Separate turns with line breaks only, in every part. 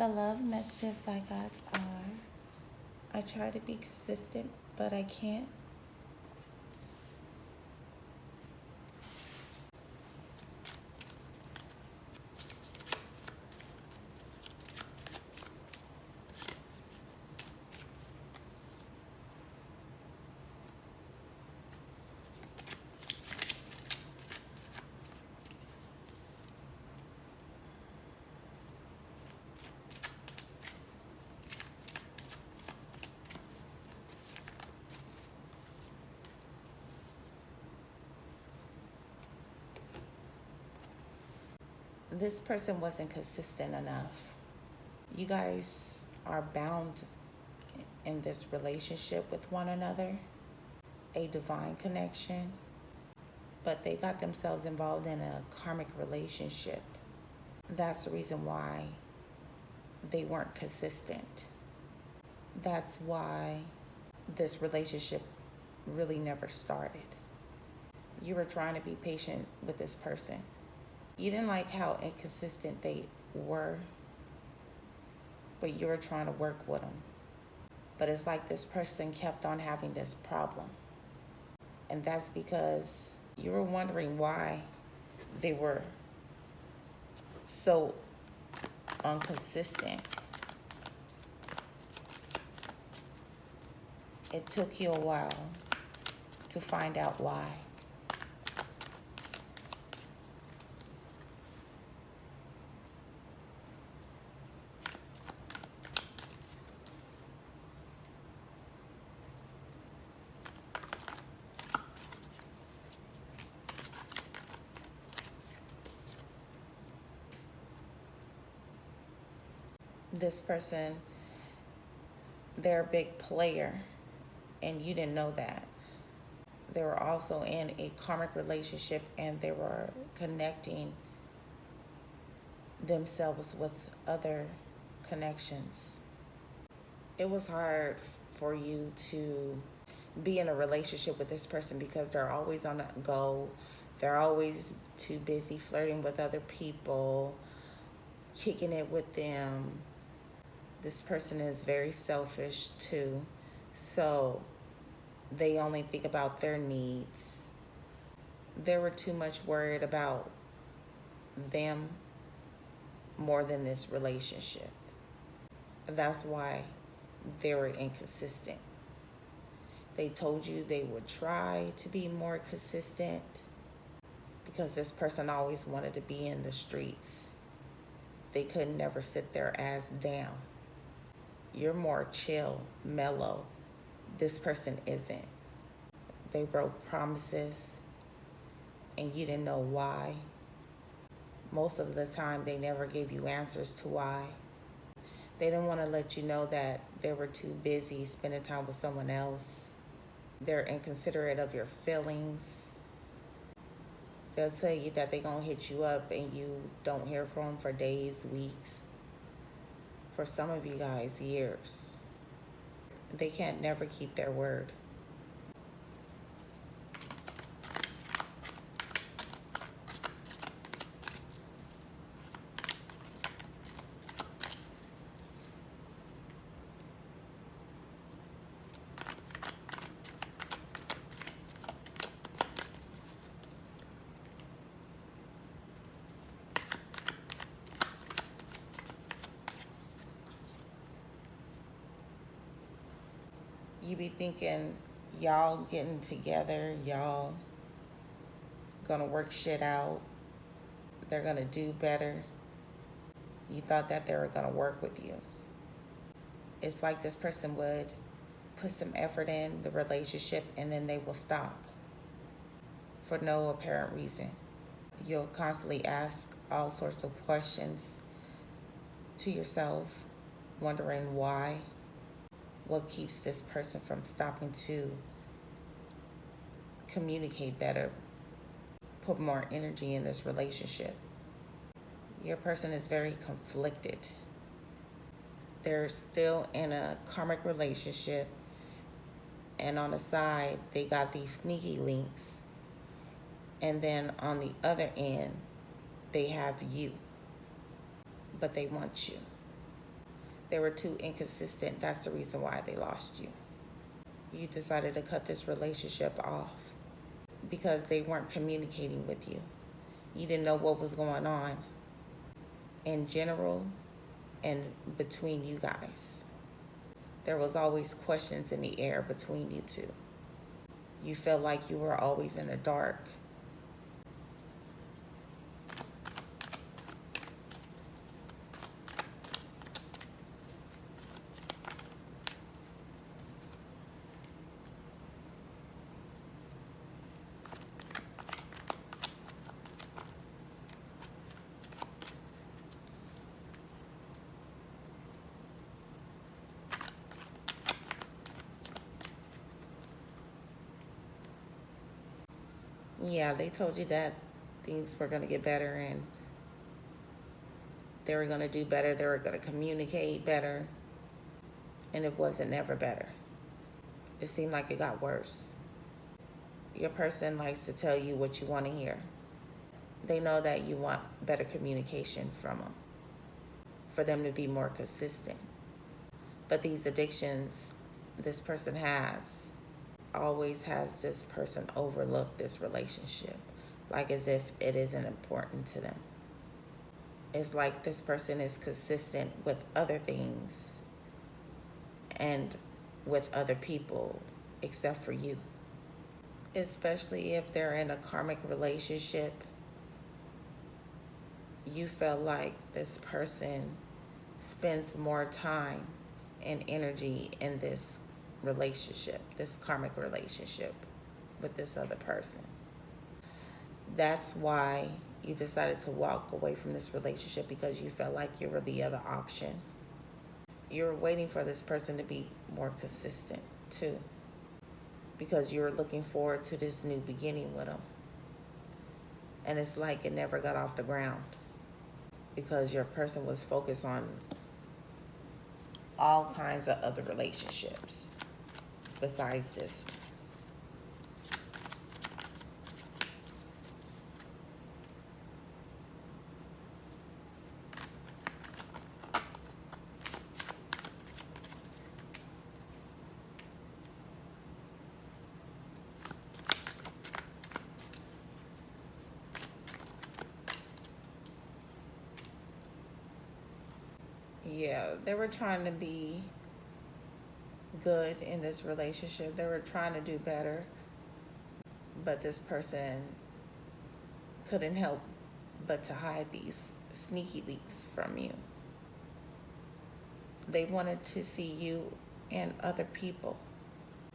The love messages I got are, I try to be consistent, but I can't. This person wasn't consistent enough. You guys are bound in this relationship with one another, a divine connection, but they got themselves involved in a karmic relationship. That's the reason why they weren't consistent. That's why this relationship really never started. You were trying to be patient with this person. You didn't like how inconsistent they were, but you were trying to work with them. But it's like this person kept on having this problem. And that's because you were wondering why they were so inconsistent. It took you a while to find out why. This person, they're a big player, and you didn't know that. They were also in a karmic relationship, and they were connecting themselves with other connections. It was hard for you to be in a relationship with this person because they're always on the go. They're always too busy flirting with other people, kicking it with them. This person is very selfish too, so they only think about their needs. They were too much worried about them more than this relationship. That's why they were inconsistent. They told you they would try to be more consistent because this person always wanted to be in the streets. They could never sit their ass down. You're more chill, mellow. This person isn't. They broke promises and you didn't know why. Most of the time, they never gave you answers to why. They didn't want to let you know that they were too busy spending time with someone else. They're inconsiderate of your feelings. They'll tell you that they're going to hit you up and you don't hear from them for days, weeks. For some of you guys, years. They can't never keep their word. You be thinking y'all getting together, y'all gonna work shit out, they're gonna do better. You thought that they were gonna work with you. It's like this person would put some effort in the relationship and then they will stop for no apparent reason. You'll constantly ask all sorts of questions to yourself, wondering why. What keeps this person from stopping to communicate better, put more energy in this relationship? Your person is very conflicted. They're still in a karmic relationship, and on the side, they got these sneaky links. And then on the other end, they have you, but they want you. They were too inconsistent. That's the reason why they lost you. You decided to cut this relationship off because they weren't communicating with you. You didn't know what was going on in general and between you guys. There was always questions in the air between you two. You felt like you were always in the dark. Yeah, they told you that things were going to get better and they were going to do better. They were going to communicate better. And it wasn't never better. It seemed like it got worse. Your person likes to tell you what you want to hear. They know that you want better communication from them, for them to be more consistent. But these addictions this person has always has this person overlook this relationship, like as if it isn't important to them. It's like this person is consistent with other things and with other people except for you. Especially if they're in a karmic relationship, you felt like this person spends more time and energy in this relationship, this karmic relationship with this other person. That's why you decided to walk away from this relationship, because you felt like you were the other option. You were waiting for this person to be more consistent too, because you were looking forward to this new beginning with them. And it's like it never got off the ground because your person was focused on all kinds of other relationships besides this. Yeah, they were trying to be good in this relationship. They were trying to do better, but this person couldn't help but to hide these sneaky leaks from you. They wanted to see you and other people,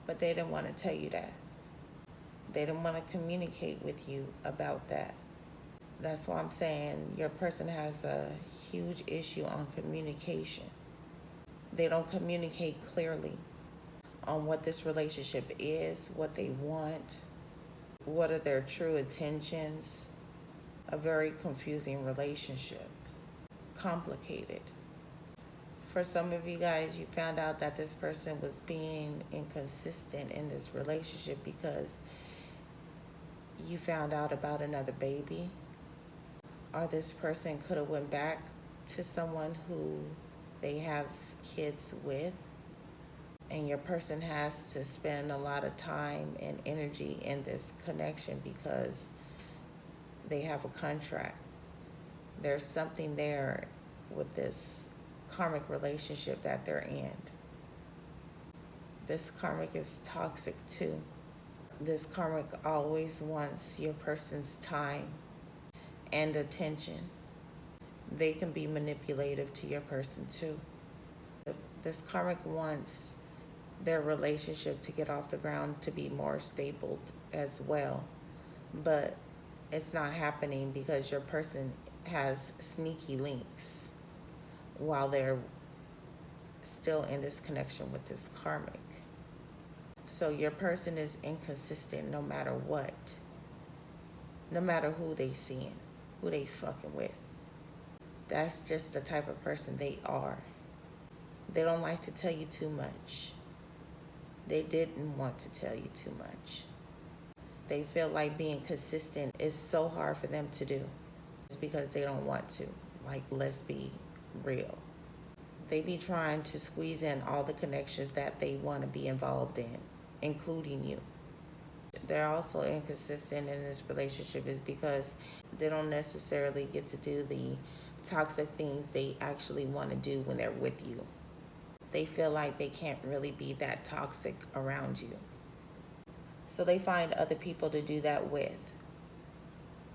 but they didn't want to tell you that. They didn't want to communicate with you about that. That's why I'm saying your person has a huge issue on communication. They don't communicate clearly on what this relationship is, what they want, what are their true intentions. A very confusing relationship, complicated. For some of you guys, you found out that this person was being inconsistent in this relationship because you found out about another baby, or this person could have went back to someone who they have kids with, and your person has to spend a lot of time and energy in this connection because they have a contract. There's something there with this karmic relationship that they're in. This karmic is toxic too. This karmic always wants your person's time and attention. They can be manipulative to your person too. This karmic wants their relationship to get off the ground, to be more stable as well. But it's not happening because your person has sneaky links while they're still in this connection with this karmic. So your person is inconsistent no matter what. No matter who they seeing, who they fucking with. That's just the type of person they are. They don't like to tell you too much. They didn't want to tell you too much. They feel like being consistent is so hard for them to do. It's because they don't want to. Like, let's be real. They be trying to squeeze in all the connections that they want to be involved in, including you. They're also inconsistent in this relationship is because they don't necessarily get to do the toxic things they actually want to do when they're with you. They feel like they can't really be that toxic around you. So they find other people to do that with,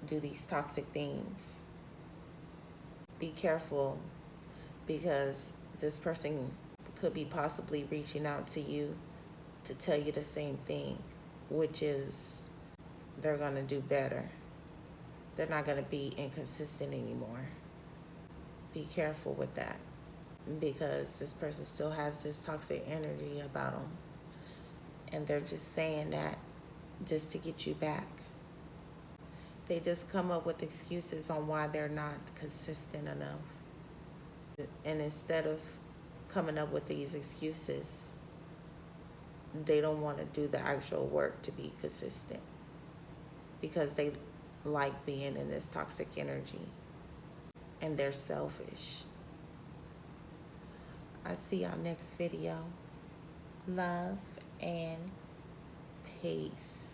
do these toxic things. Be careful, because this person could be possibly reaching out to you to tell you the same thing, which is they're going to do better. They're not going to be inconsistent anymore. Be careful with that, because this person still has this toxic energy about them. And they're just saying that just to get you back. They just come up with excuses on why they're not consistent enough. And instead of coming up with these excuses, they don't want to do the actual work to be consistent, because they like being in this toxic energy and they're selfish. I'll see y'all next video. Love and peace.